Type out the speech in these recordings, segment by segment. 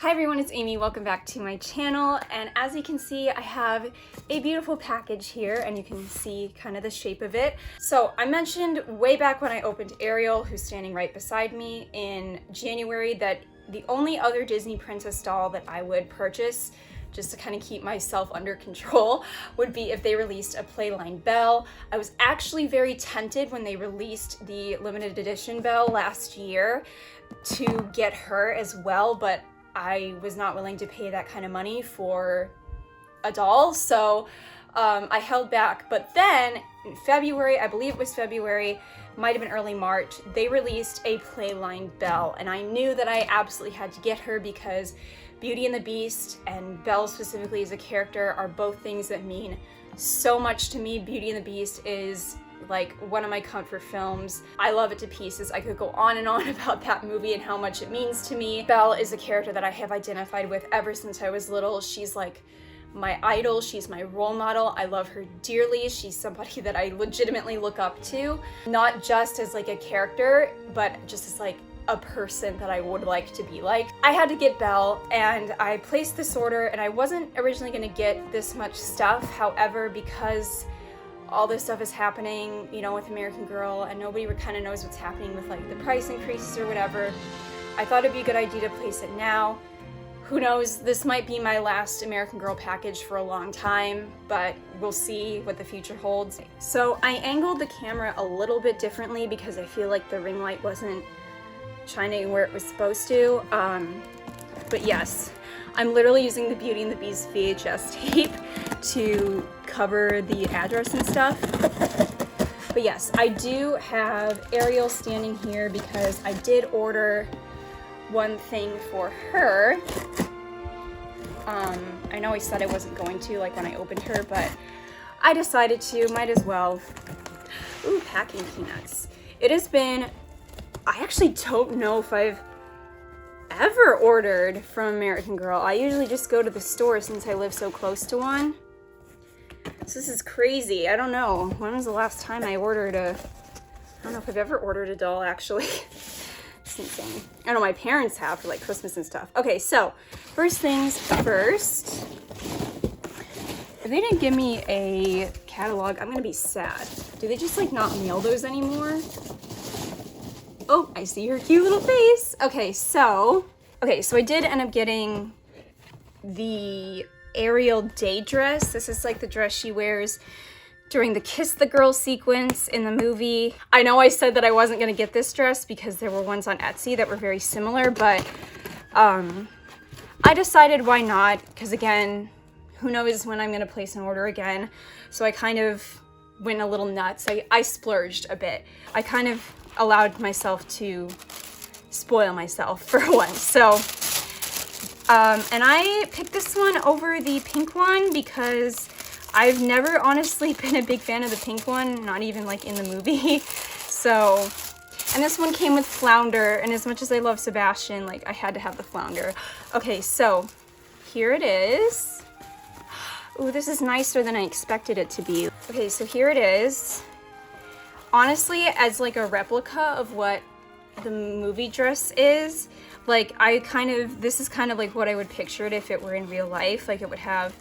Hi everyone, it's Amy. Welcome back to my channel, and as you can see I have a beautiful package here and you can see kind of the shape of it. So I mentioned way back when I opened Ariel, who's standing right beside me, in January, that the only other Disney princess doll that I would purchase just to kind of keep myself under control would be if they released a Playline Belle. I was actually very tempted when they released the limited edition Belle last year to get her as well, but I was not willing to pay that kind of money for a doll, so I held back. But then in February, I believe it was February, might have been early March, they released a Playline Belle, and I knew that I absolutely had to get her because Beauty and the Beast and Belle specifically as a character are both things that mean so much to me. Beauty and the Beast is like one of my comfort films. I love it to pieces. I could go on and on about that movie and how much it means to me. Belle is a character that I have identified with ever since I was little. She's like my idol. She's my role model. I love her dearly. She's somebody that I legitimately look up to, not just as like a character, but just as like a person that I would like to be like. I had to get Belle and I placed this order, and I wasn't originally gonna get this much stuff. However, because all this stuff is happening, you know, with American Girl, and nobody kind of knows what's happening with like the price increases or whatever, I thought it'd be a good idea to place it now. Who knows, this might be my last American Girl package for a long time, but we'll see what the future holds. So I angled the camera a little bit differently because I feel like the ring light wasn't shining where it was supposed to. But yes, I'm literally using the Beauty and the Beast VHS tape to cover the address and stuff. But yes, I do have Ariel standing here because I did order one thing for her. I know I said I wasn't going to, like when I opened her, but I decided to, might as well. Ooh, packing peanuts. It has been, I actually don't know if I've ever ordered from American Girl. I usually just go to the store since I live so close to one. So this is crazy. I don't know. When was the last time I ordered I don't know if I've ever ordered a doll, actually. It's insane. I know my parents have for like Christmas and stuff. Okay, so first things first. If they didn't give me a catalog, I'm gonna be sad. Do they just like not mail those anymore? Oh, I see her cute little face. Okay, so I did end up getting the Ariel day dress. This is like the dress she wears during the Kiss the Girl sequence in the movie. I know I said that I wasn't gonna get this dress because there were ones on Etsy that were very similar, but I decided why not, because again, who knows when I'm gonna place an order again. So I kind of went a little nuts. I splurged a bit. I kind of allowed myself to spoil myself for once. So, and I picked this one over the pink one because I've never honestly been a big fan of the pink one, not even like in the movie. So, and this one came with flounder, and as much as I love Sebastian, like I had to have the flounder. Okay, so here it is. Ooh, this is nicer than I expected it to be. Okay, so here it is. Honestly, as like a replica of what the movie dress is, like this is kind of like what I would picture it if it were in real life. Like it would have,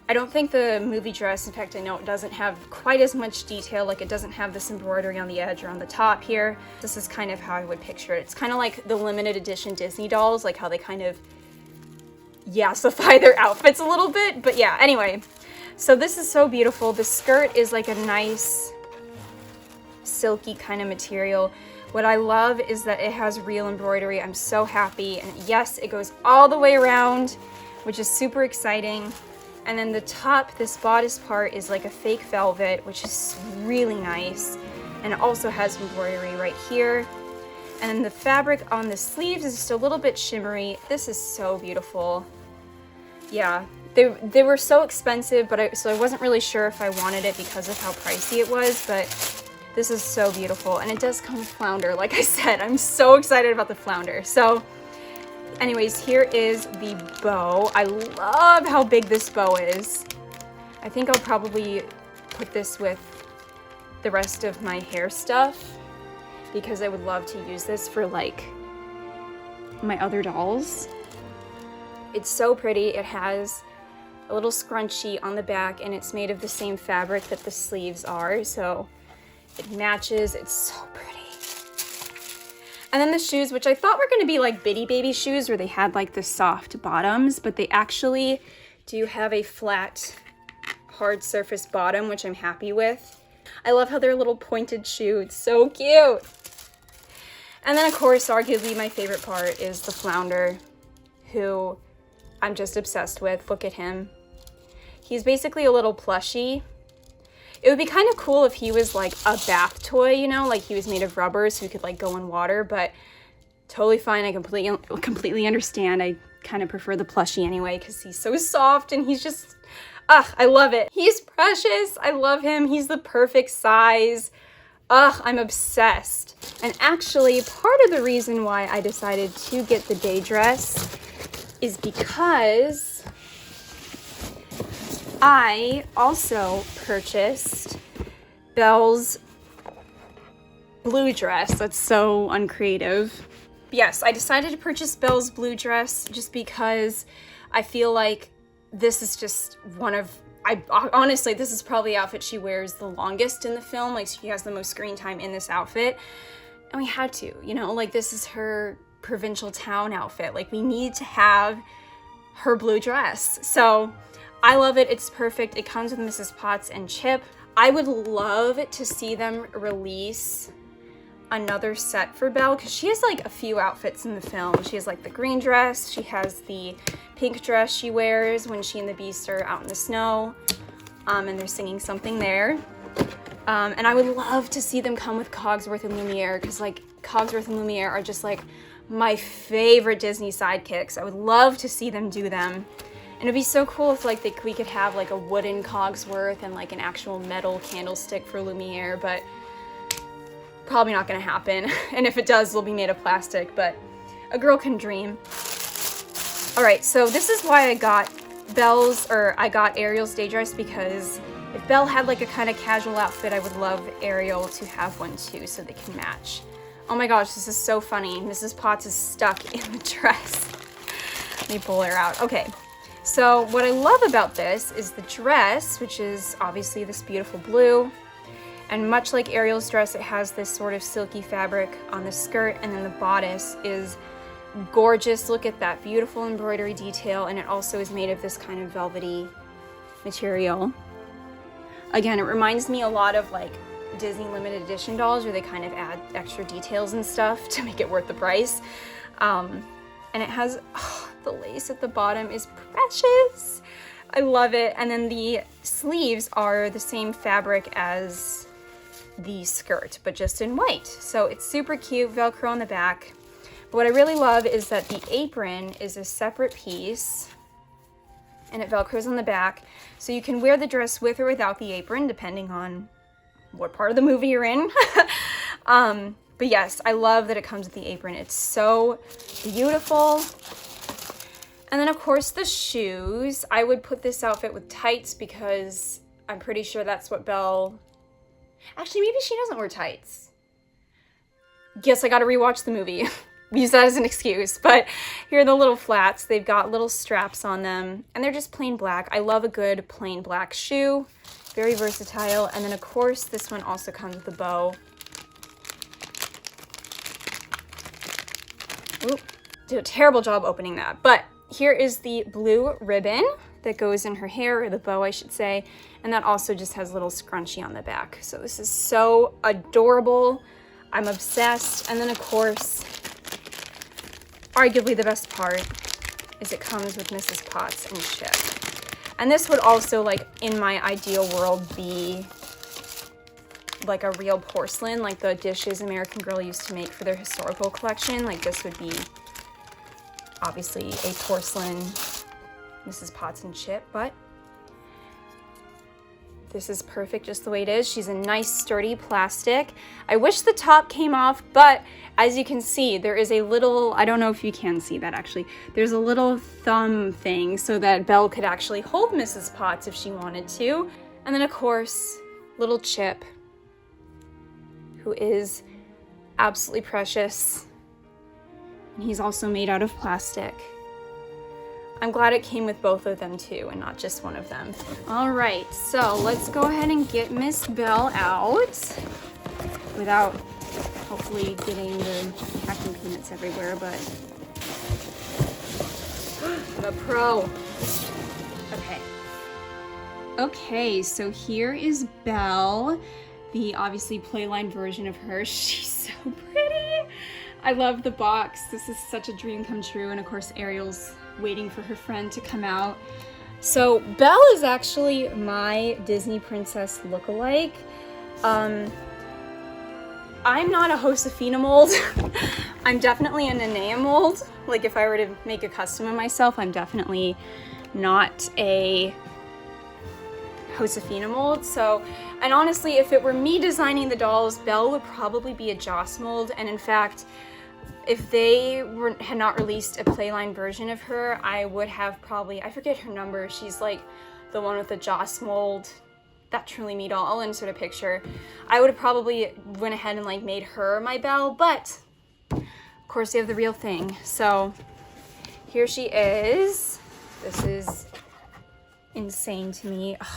I don't think the movie dress, in fact I know it doesn't have quite as much detail, like it doesn't have this embroidery on the edge or on the top here. This is kind of how I would picture it. It's kind of like the limited edition Disney dolls, like how they kind of yassify their outfits a little bit. But yeah, anyway, so this is so beautiful. The skirt is like a nice silky kind of material. What I love is that it has real embroidery. I'm so happy. And yes, it goes all the way around, which is super exciting. And then the top, this bodice part, is like a fake velvet, which is really nice. And it also has embroidery right here. And then the fabric on the sleeves is just a little bit shimmery. This is so beautiful. Yeah, they were so expensive, but so I wasn't really sure if I wanted it because of how pricey it was, but this is so beautiful. And it does come with flounder, like I said. I'm so excited about the flounder. So anyways, here is the bow. I love how big this bow is. I think I'll probably put this with the rest of my hair stuff because I would love to use this for like my other dolls. It's so pretty. It has a little scrunchie on the back, and it's made of the same fabric that the sleeves are, so it matches. It's so pretty. And then the shoes, which I thought were going to be like bitty baby shoes where they had like the soft bottoms, but they actually do have a flat, hard surface bottom, which I'm happy with. I love how they're a little pointed shoe. It's so cute. And then of course, arguably my favorite part is the flounder, who I'm just obsessed with. Look at him. He's basically a little plushie. It would be kind of cool if he was like a bath toy, you know, like he was made of rubber so he could like go in water, but totally fine. I completely understand. I kind of prefer the plushie anyway because he's so soft and he's just, I love it. He's precious. I love him. He's the perfect size. I'm obsessed. And actually, part of the reason why I decided to get the day dress is because I also purchased Belle's blue dress. That's so uncreative. Yes, I decided to purchase Belle's blue dress just because I feel like this is just one of, honestly, this is probably the outfit she wears the longest in the film. Like, she has the most screen time in this outfit. And we had to, you know, like, this is her provincial town outfit. Like, we need to have her blue dress. So I love it. It's perfect. It comes with Mrs. Potts and Chip. I would love to see them release another set for Belle because she has like a few outfits in the film. She has like the green dress. She has the pink dress she wears when she and the Beast are out in the snow, and they're singing something there. And I would love to see them come with Cogsworth and Lumiere because like Cogsworth and Lumiere are just like my favorite Disney sidekicks. I would love to see them do them. And it'd be so cool if like we could have like a wooden Cogsworth and like an actual metal candlestick for Lumiere, but probably not gonna happen. And if it does, it'll be made of plastic, but a girl can dream. All right, so this is why I got Ariel's day dress, because if Belle had like a kind of casual outfit, I would love Ariel to have one too, so they can match. Oh my gosh, this is so funny. Mrs. Potts is stuck in the dress. Let me pull her out. Okay. So what I love about this is the dress, which is obviously this beautiful blue. And much like Ariel's dress, it has this sort of silky fabric on the skirt, and then the bodice is gorgeous. Look at that beautiful embroidery detail, and it also is made of this kind of velvety material. Again, it reminds me a lot of like Disney limited edition dolls where they kind of add extra details and stuff to make it worth the price. And it has, the lace at the bottom is precious. I love it. And then the sleeves are the same fabric as the skirt, but just in white. So it's super cute, Velcro on the back. But what I really love is that the apron is a separate piece and it Velcros on the back. So you can wear the dress with or without the apron, depending on what part of the movie you're in. But yes, I love that it comes with the apron. It's so beautiful. And then of course the shoes. I would put this outfit with tights because I'm pretty sure that's what Belle... Actually, maybe she doesn't wear tights. Guess I gotta rewatch the movie. Use that as an excuse. But here are the little flats. They've got little straps on them and they're just plain black. I love a good plain black shoe. Very versatile. And then of course this one also comes with a bow. Oop, did a terrible job opening that. But here is the blue ribbon that goes in her hair, or the bow I should say, and that also just has a little scrunchie on the back. So this is so adorable. I'm obsessed. And then of course, arguably the best part is it comes with Mrs. Potts and Chip. And this would also, like, in my ideal world, be like a real porcelain, like the dishes American Girl used to make for their historical collection. Like this would be obviously a porcelain Mrs. Potts and Chip, but this is perfect just the way it is. She's a nice sturdy plastic. I wish the top came off, but as you can see, there is a little, I don't know if you can see that actually, there's a little thumb thing so that Belle could actually hold Mrs. Potts if she wanted to. And then of course, little Chip, who is absolutely precious. And he's also made out of plastic. I'm glad it came with both of them too and not just one of them. All right, so let's go ahead and get Miss Belle out without hopefully getting the packing peanuts everywhere, but I'm a pro. Okay. Okay, so here is Belle, the obviously playline version of her. She's so pretty. I love the box. This is such a dream come true. And of course, Ariel's waiting for her friend to come out. So Belle is actually my Disney princess lookalike. I'm not a Josefina mold. I'm definitely an Nenea mold. Like if I were to make a custom of myself, I'm definitely not a Josefina mold. So, and honestly, if it were me designing the dolls, Belle would probably be a Joss mold. And in fact, if they had not released a playline version of her, I would have probably, I forget her number. She's like the one with the Joss mold, that Truly Me doll. I'll insert a picture. I would have probably went ahead and like made her my Belle, but of course they have the real thing. So here she is. This is insane to me. Ugh.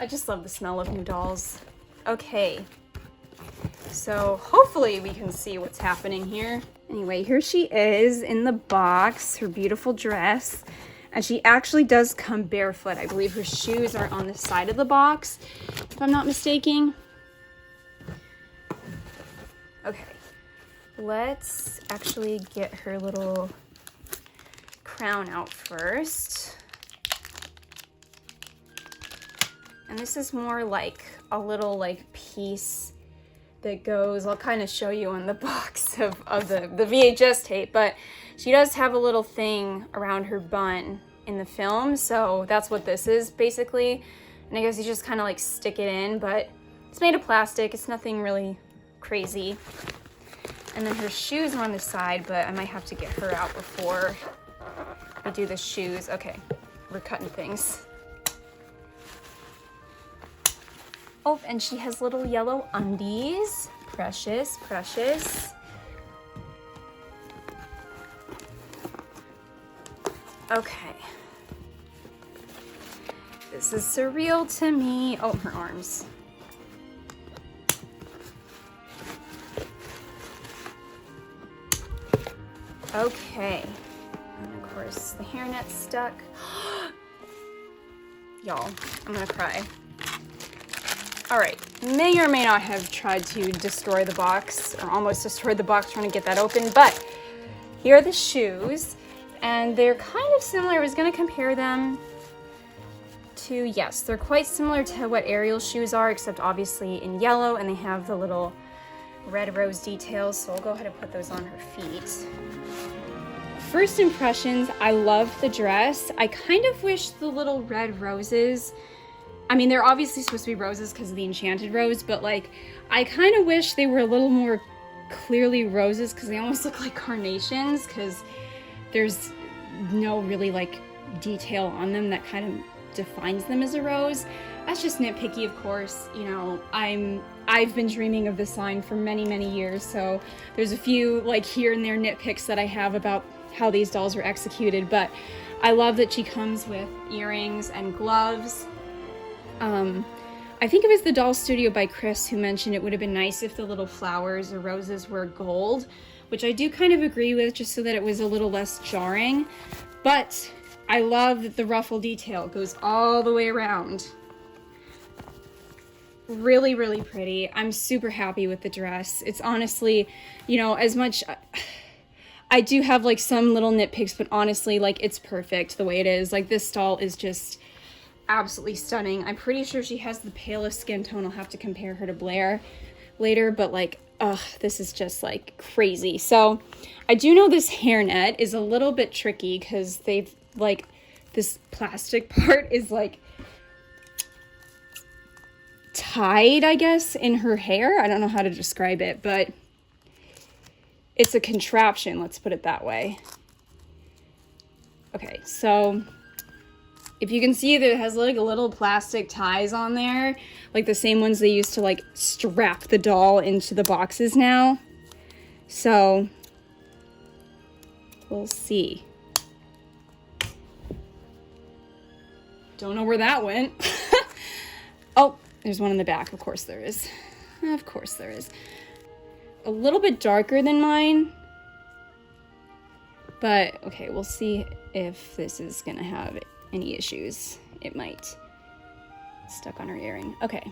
I just love the smell of new dolls. Okay, so hopefully we can see what's happening here. Anyway, here she is in the box, her beautiful dress. And she actually does come barefoot. I believe her shoes are on the side of the box, if I'm not mistaken. Okay, let's actually get her little crown out first. And this is more like a little like piece that goes, I'll kind of show you on the box of the VHS tape, but she does have a little thing around her bun in the film, so that's what this is basically. And I guess you just kind of like stick it in, but it's made of plastic. It's nothing really crazy. And then her shoes are on the side, but I might have to get her out before we do the shoes. Okay, we're cutting things. Oh, and she has little yellow undies. Precious, precious. Okay. This is surreal to me. Oh, her arms. Okay. And of course, the hairnet's stuck. Y'all, I'm gonna cry. All right, may or may not have tried to destroy the box, or almost destroyed the box trying to get that open, but here are the shoes, and they're kind of similar. I was gonna compare them to, yes, they're quite similar to what Ariel's shoes are, except obviously in yellow, and they have the little red rose details, so I'll go ahead and put those on her feet. First impressions, I love the dress. I kind of wish the little red roses, I mean, they're obviously supposed to be roses because of the enchanted rose, but like, I kind of wish they were a little more clearly roses because they almost look like carnations because there's no really like detail on them that kind of defines them as a rose. That's just nitpicky, of course. You know, I've been dreaming of this line for many, many years, so there's a few like here and there nitpicks that I have about how these dolls were executed, but I love that she comes with earrings and gloves. I think it was the Doll Studio by Chris who mentioned it would have been nice if the little flowers or roses were gold, which I do kind of agree with, just so that it was a little less jarring. But I love that the ruffle detail goes all the way around. Really, really pretty. I'm super happy with the dress. It's honestly, you know, as much... I do have like some little nitpicks, but honestly, like it's perfect the way it is. Like this doll is just absolutely stunning. I'm pretty sure she has the palest skin tone. I'll have to compare her to Blair later, but like, this is just like crazy. So I do know this hairnet is a little bit tricky because they've like, this plastic part is like tied, I guess, in her hair. I don't know how to describe it, but it's a contraption, let's put it that way. Okay, so if you can see that it has like a little plastic ties on there, like the same ones they used to like strap the doll into the boxes now. So we'll see. Don't know where that went. Oh, there's one in the back. Of course there is. Of course there is. A little bit darker than mine. But, okay, we'll see if this is going to have any issues. It might. Stuck on her earring. Okay.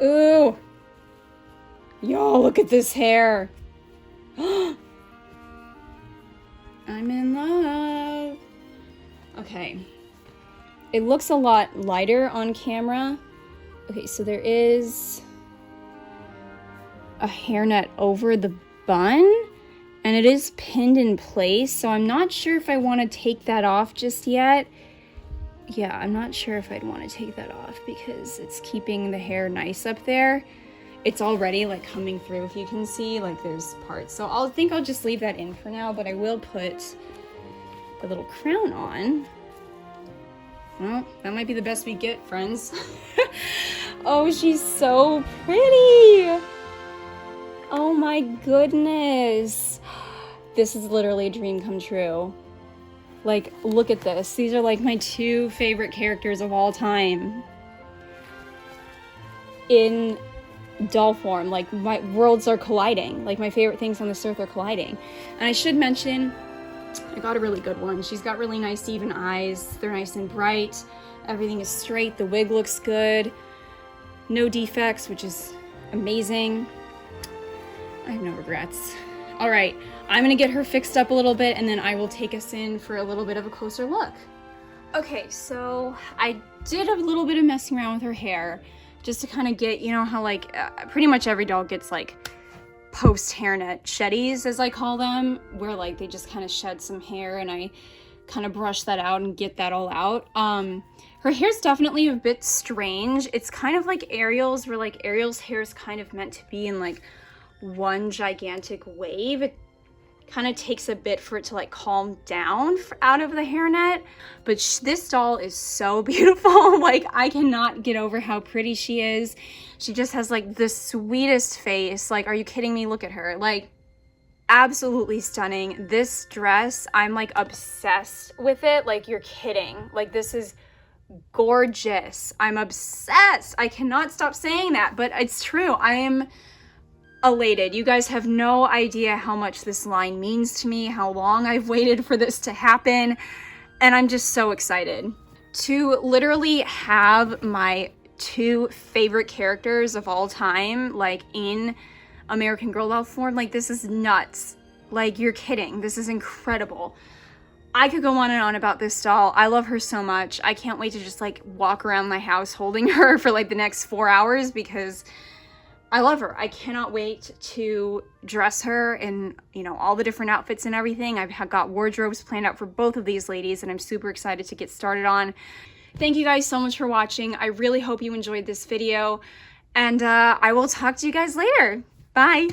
Ooh. Y'all, look at this hair. I'm in love. Okay. It looks a lot lighter on camera. Okay, so there is a hairnet over the bun, and it is pinned in place, so I'm not sure if I want to take that off just yet. Yeah, I'm not sure if I'd want to take that off because it's keeping the hair nice up there. It's already like coming through, if you can see, like there's parts. So I'll just leave that in for now, but I will put the little crown on. Well, that might be the best we get, friends. Oh, she's so pretty. Oh my goodness. This is literally a dream come true. Like, look at this. These are like my two favorite characters of all time. In doll form, like my worlds are colliding. Like my favorite things on this earth are colliding. And I should mention, I got a really good one. She's got really nice even eyes. They're nice and bright. Everything is straight. The wig looks good. No defects, which is amazing. I have no regrets. All right, I'm gonna get her fixed up a little bit and then I will take us in for a little bit of a closer look. Okay, so I did a little bit of messing around with her hair just to kind of get, you know how like pretty much every doll gets like post hairnet sheddies, as I call them, where like they just kind of shed some hair and I kind of brush that out and get that all out. Her hair's definitely a bit strange. It's kind of like Ariel's, where like Ariel's hair is kind of meant to be in like one gigantic wave. It kind of takes a bit for it to like calm down out of the hairnet, but this doll is so beautiful. Like, I cannot get over how pretty she is. She just has like the sweetest face. Like, are you kidding me? Look at her. Like, absolutely stunning. This dress, I'm like obsessed with it. Like, you're kidding. Like, this is gorgeous. I'm obsessed. I cannot stop saying that, but it's true. I am elated. You guys have no idea how much this line means to me, how long I've waited for this to happen, and I'm just so excited to literally have my two favorite characters of all time like in American Girl doll form. Like, this is nuts. Like, you're kidding. This is incredible. I could go on and on about this doll. I love her so much. I can't wait to just like walk around my house holding her for like the next 4 hours because I love her. I cannot wait to dress her in, you know, all the different outfits and everything. I've got wardrobes planned out for both of these ladies and I'm super excited to get started on. Thank you guys so much for watching. I really hope you enjoyed this video and I will talk to you guys later. Bye.